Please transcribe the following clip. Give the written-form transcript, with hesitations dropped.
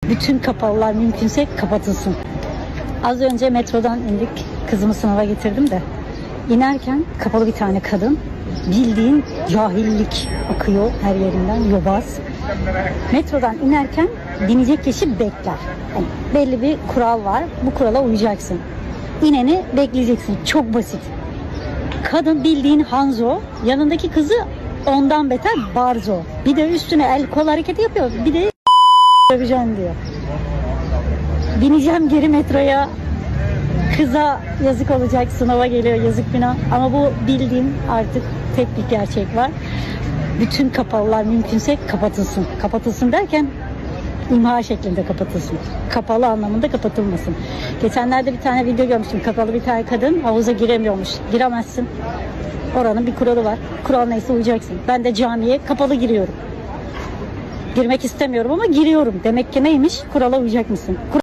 Bütün kapalılar mümkünse kapatılsın. Az önce metrodan indik. Kızımı sınava getirdim de. İnerken kapalı bir tane kadın. Bildiğin cahillik akıyor her yerinden, yobaz. Metrodan inerken binecek kişi bekler. Yani belli bir kural var. Bu kurala uyacaksın. İneni bekleyeceksin. Çok basit. Kadın bildiğin Hanzo. Yanındaki kızı ondan beter Barzo. Bir de üstüne el kol hareketi yapıyor. Bir de döveceğim diyor. Bineceğim geri metroya. Kıza yazık olacak, sınava geliyor, yazık günah. Ama bu bildiğim artık tek bir gerçek var. Bütün kapalılar mümkünse kapatılsın. Kapatılsın derken imha şeklinde kapatılsın. Kapalı anlamında kapatılmasın. Geçenlerde bir tane video görmüştüm. Kapalı bir tane kadın havuza giremiyormuş. Giremezsin. Oranın bir kuralı var. Kural neyse uyacaksın. Ben de camiye kapalı giriyorum. Girmek istemiyorum ama giriyorum. Demek ki neymiş? Kurala uyacak mısın?